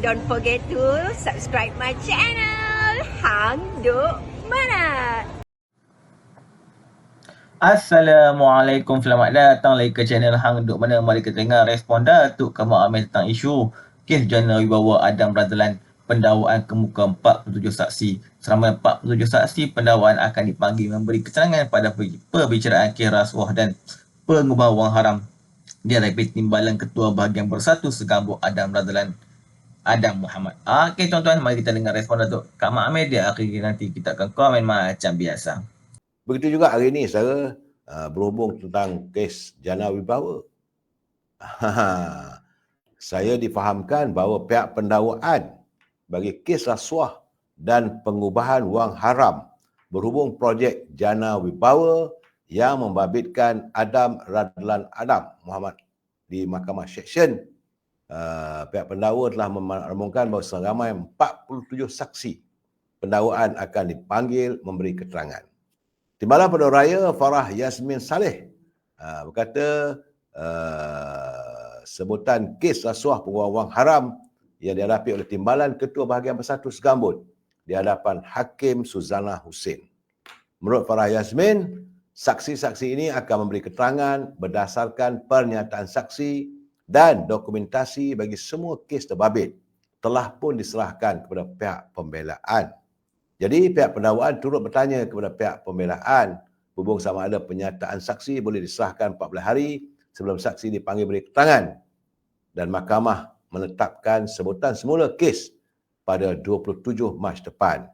Don't forget to subscribe my channel. Hang Duk Mana. Assalamualaikum, selamat datang lagi ke channel Hang Duk Mana. Mari kita dengar respon Datuk Kamal Amir tentang isu kes jana wibawa Adam Radlan pendakwaan kemuka 47 saksi. Selama 47 saksi, pendakwaan akan dipanggil memberi keterangan pada perbicaraan kes rasuah dan pengubahan wang haram di hadapan timbalan Ketua Bahagian Bersatu Segambut Adam Radlan, Adam Muhammad. Okey tuan-tuan, mari kita dengar respon Datuk Kamal Amir. Di akhir nanti kita akan komen macam biasa. Begitu juga hari ini saya berhubung tentang kes jana wibawa. Saya difahamkan bahawa pihak pendakwaan bagi kes rasuah dan pengubahan wang haram berhubung projek jana wibawa yang membabitkan Adam Radlan Adam Muhammad di Mahkamah Seksyen. Pihak pendakwa telah memakmurkan bahawa seramai 47 saksi pendakwaan akan dipanggil memberi keterangan. Timbalan Peneraya Farah Yasmin Saleh berkata sebutan kes rasuah pengubahan wang haram yang dihadapi oleh Timbalan Ketua Bahagian Bersatu Segambut di hadapan Hakim Suzana Hussein. Menurut Farah Yasmin, saksi-saksi ini akan memberi keterangan berdasarkan pernyataan saksi dan dokumentasi bagi semua kes terbabit telah pun diserahkan kepada pihak pembelaan. Jadi pihak pendakwaan turut bertanya kepada pihak pembelaan berhubung sama ada penyataan saksi boleh diserahkan 14 hari sebelum saksi dipanggil beri keterangan, dan mahkamah menetapkan sebutan semula kes pada 27 Mac depan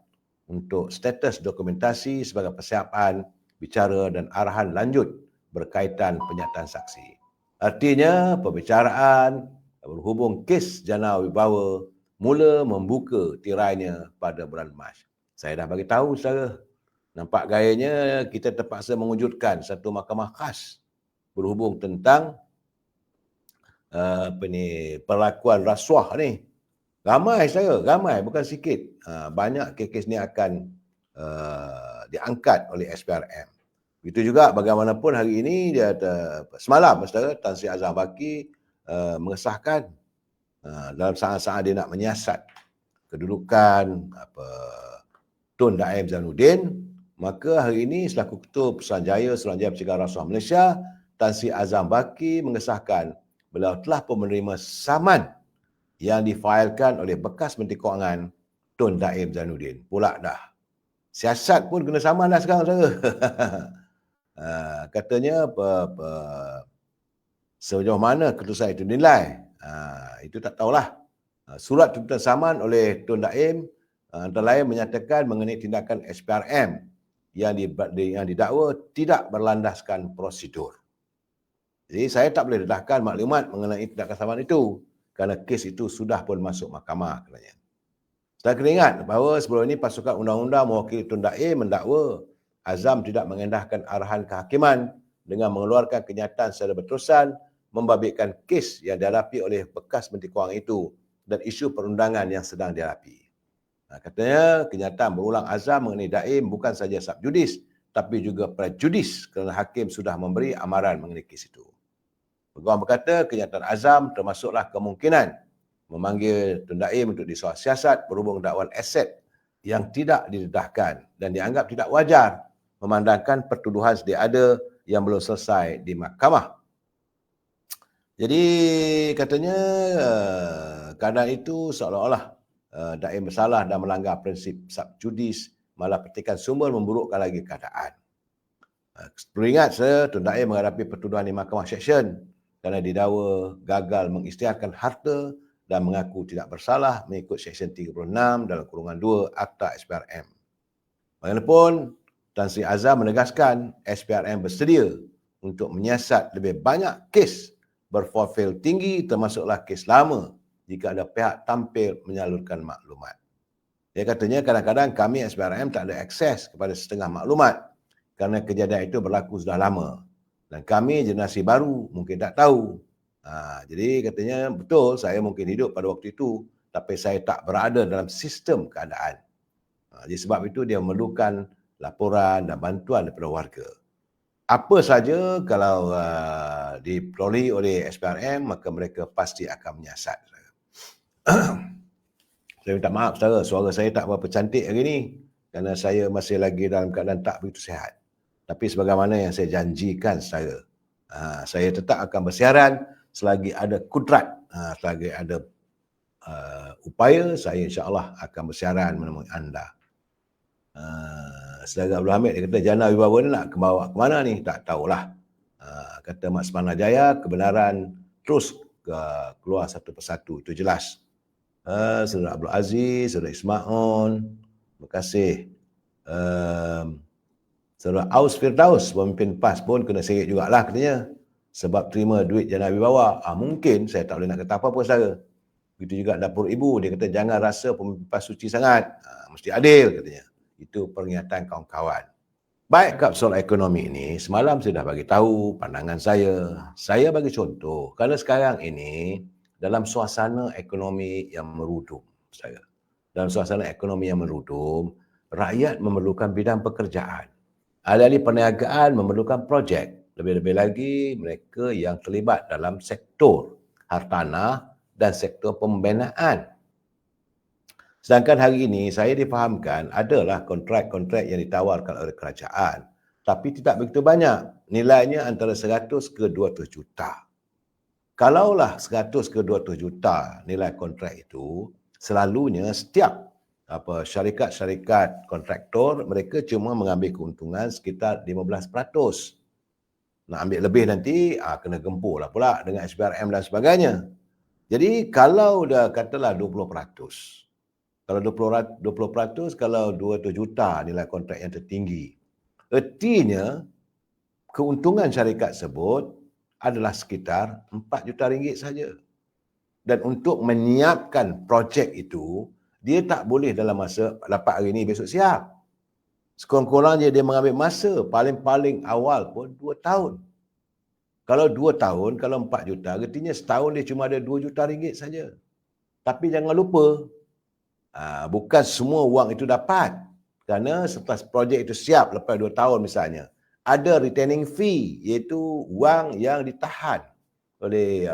untuk status dokumentasi sebagai persiapan bicara dan arahan lanjut berkaitan penyataan saksi. Artinya pembicaraan berhubung kes jana wibawa mula membuka tirainya pada bulan Mac. Saya dah bagi tahu saudara. Nampak gayanya kita terpaksa mewujudkan satu mahkamah khas berhubung tentang perlakuan rasuah ni. Ramai saudara, ramai bukan sikit. Banyak kes ni akan diangkat oleh SPRM. Begitu juga bagaimanapun hari ini dia semalam saudara Tan Sri Azham Baki mengesahkan dalam saat-saat dia nak menyiasat kedudukan Tun Daim Zainuddin, maka hari ini selaku Ketua Pusuruhanjaya Suruhanjaya Pencegahan Rasuah Malaysia, Tan Sri Azham Baki mengesahkan beliau telah pun menerima saman yang difailkan oleh bekas Menteri Kewangan Tun Daim Zainuddin. Pula dah. Siasat pun kena saman dah sekarang saudara. Katanya sejauh mana keputusan itu dinilai. Itu tak tahulah. Surat tuntutan saman oleh Tun Daim antara lain menyatakan mengenai tindakan SPRM yang didakwa tidak berlandaskan prosedur. Jadi saya tak boleh dedahkan maklumat mengenai tindakan saman itu kerana kes itu sudah pun masuk mahkamah katanya. Saya kena ingat bahawa sebelum ini pasukan undang-undang mewakili Tun Daim mendakwa Azam tidak mengendahkan arahan kehakiman dengan mengeluarkan kenyataan secara berterusan membabitkan kes yang dihadapi oleh bekas Menteri Kewangan itu dan isu perundangan yang sedang dihadapi. Katanya kenyataan berulang Azam mengenai Daim bukan saja subjudis tapi juga prejudis kerana hakim sudah memberi amaran mengenai kes itu. Peguam berkata kenyataan Azam termasuklah kemungkinan memanggil Tun Daim untuk disoal siasat berhubung dakwaan aset yang tidak didedahkan dan dianggap tidak wajar memandangkan pertuduhan sedia ada yang belum selesai di mahkamah. Jadi katanya keadaan itu seolah-olah Daim bersalah dan melanggar prinsip subjudis, malah petikan sumber memburukkan lagi keadaan. Beringat saya, Tun Daim menghadapi pertuduhan di Mahkamah Seksyen kerana didakwa gagal mengisytiharkan harta dan mengaku tidak bersalah mengikut Seksyen 36 dalam kurungan 2 Akta SPRM. Bagaimanapun, Tan Sri Azham menegaskan SPRM bersedia untuk menyiasat lebih banyak kes berprofil tinggi termasuklah kes lama jika ada pihak tampil menyalurkan maklumat. Dia katanya kadang-kadang kami SPRM tak ada akses kepada setengah maklumat kerana kejadian itu berlaku sudah lama. Dan kami generasi baru mungkin tak tahu. Jadi katanya betul saya mungkin hidup pada waktu itu tapi saya tak berada dalam sistem keadaan. Jadi sebab itu dia memerlukan laporan dan bantuan daripada warga. Apa saja kalau diperoleh oleh SPRM maka mereka pasti akan menyiasat. Saya minta maaf saudara, suara saya tak berapa cantik hari ni kerana saya masih lagi dalam keadaan tak begitu sihat. Tapi sebagaimana yang saya janjikan saudara, saya tetap akan bersiaran selagi ada kudrat, selagi ada upaya, saya insya-Allah akan bersiaran menemui anda. Saudara Abdul Hamid dia kata jana wibawa ni nak bawa ke mana ni? Tak tahulah. Kata Mat Semana Jaya, kebenaran terus keluar satu persatu, itu jelas. Saudara Abdul Aziz, Saudara Ismail, terima kasih. Saudara Aus Firdaus, pemimpin PAS pun kena serik jugalah katanya. Sebab terima duit jana wibawa. Mungkin saya tak boleh nak kata apa-apa saudara. Begitu juga dapur ibu, dia kata jangan rasa pemimpin PAS suci sangat. Mesti adil katanya. Itu pernyataan kawan-kawan. Baik, kapsul ekonomi ini, semalam saya dah bagi tahu pandangan saya. Saya bagi contoh, kerana sekarang ini dalam suasana ekonomi yang merudum, saya. Dalam suasana ekonomi yang merudum, rakyat memerlukan bidang pekerjaan. Ahli-ahli perniagaan memerlukan projek. Lebih-lebih lagi mereka yang terlibat dalam sektor hartanah dan sektor pembinaan. Sedangkan hari ini saya difahamkan adalah kontrak-kontrak yang ditawarkan oleh kerajaan. Tapi tidak begitu banyak. Nilainya antara 100 ke 200 juta. Kalaulah 100 ke 200 juta nilai kontrak itu, selalunya setiap syarikat-syarikat kontraktor, mereka cuma mengambil keuntungan sekitar 15%. Nak ambil lebih nanti, kena gempur lah pula dengan SPRM dan sebagainya. Jadi kalau dah katalah 20%, kalau 20%, kalau 200 juta nilai kontrak yang tertinggi, ertinya keuntungan syarikat tersebut adalah sekitar 4 juta ringgit saja. Dan untuk menyiapkan projek itu, dia tak boleh dalam masa dapat hari ini, besok siap. Sekurang-kurangnya dia mengambil masa, paling-paling awal pun 2 tahun. Kalau 2 tahun, kalau 4 juta, artinya setahun dia cuma ada 2 juta ringgit saja. Tapi jangan lupa, bukan semua wang itu dapat. Kerana setelah projek itu siap lepas 2 tahun misalnya, ada retaining fee, iaitu wang yang ditahan oleh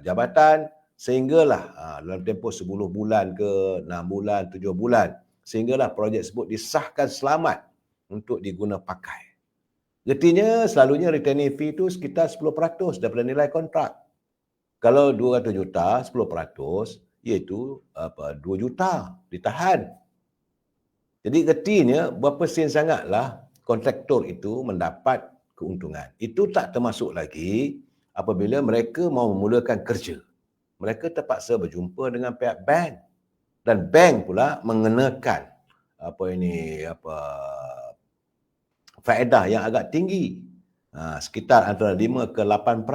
jabatan sehinggalah dalam tempoh 10 bulan ke 6 bulan, 7 bulan, sehinggalah projek tersebut disahkan selamat untuk diguna pakai. Artinya selalunya retaining fee itu sekitar 10% daripada nilai kontrak. Kalau 200 juta, 10%, iaitu 2 juta ditahan. Jadi artinya berapa sen sangatlah kontraktor itu mendapat keuntungan. Itu tak termasuk lagi apabila mereka mahu memulakan kerja. Mereka terpaksa berjumpa dengan pihak bank. Dan bank pula mengenakan faedah yang agak tinggi. Sekitar antara 5 ke 8%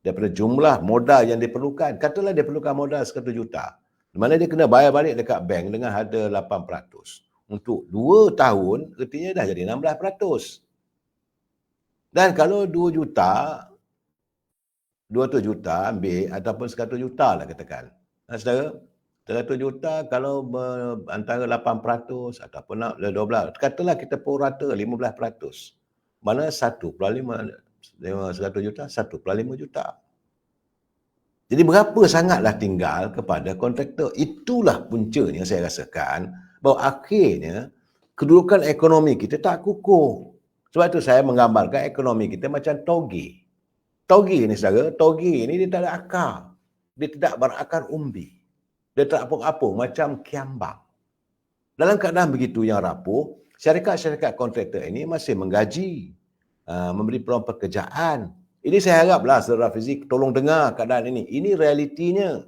daripada jumlah modal yang diperlukan. Katalah dia perlukan modal 100 juta. Di mana dia kena bayar balik dekat bank dengan harga 8%. Untuk 2 tahun, artinya dah jadi 16%. Dan kalau 2 juta, 200 juta ambil ataupun 100 juta lah katakan. Saudara, 100 juta kalau antara 8% ataupun 12, katalah kita purata 15%. Mana 1/5 100 juta, 1/5 juta. Jadi berapa sangatlah tinggal kepada kontraktor. Itulah puncanya saya rasakan bahawa akhirnya kedudukan ekonomi kita tak kukuh. Sebab itu saya menggambarkan ekonomi kita macam toge. Toge ni saudara, toge ni dia tak ada akar. Dia tidak berakar umbi. Dia tak apung-apung macam kiambang. Dalam keadaan begitu yang rapuh, syarikat-syarikat kontraktor ini masih menggaji, memberi peluang pekerjaan. Ini saya haraplah saudara Fizik tolong dengar keadaan ini. Ini realitinya.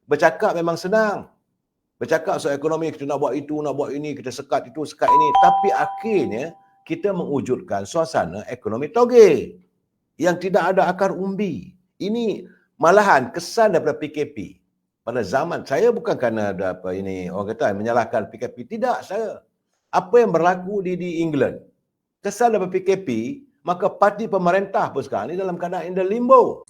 Bercakap memang senang. Bercakap soal ekonomi, kita nak buat itu, nak buat ini, kita sekat itu, sekat ini. Tapi akhirnya kita mewujudkan suasana ekonomi toge yang tidak ada akar umbi. Ini malahan kesan daripada PKP. Pada zaman, saya bukan kerana ada orang kata menyalahkan PKP. Tidak, saya. Apa yang berlaku di England. Kesan daripada PKP, maka parti pemerintah pun sekarang ni dalam keadaan in the limbo.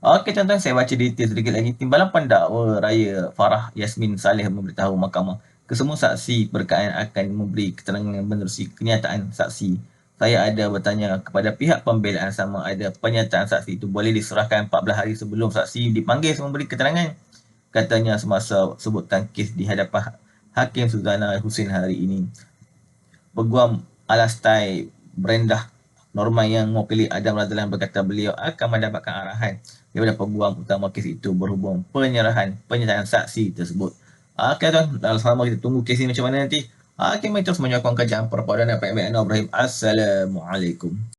Okey, tuan-tuan, saya baca detail sedikit lagi. Timbalan Pendakwa Raya Farah Yasmin Saleh memberitahu mahkamah kesemua saksi perkara akan memberi keterangan menerusi kenyataan saksi. Saya ada bertanya kepada pihak pembelaan sama ada pernyataan saksi itu boleh diserahkan 14 hari sebelum saksi dipanggil memberi keterangan. katanya semasa sebutan kes di hadapan Hakim Suzana Hussein hari ini. Peguam Alastai Brendah Norma yang mewakili Adam Razlan berkata beliau akan mendapatkan arahan daripada peguam utama kes itu berhubung penyertaan saksi tersebut. Okay tuan, dalam selama kita tunggu kes ini macam mana nanti. Kita terus menyokong kerajaan perpaduan dan Pak Ibrahim. Assalamualaikum.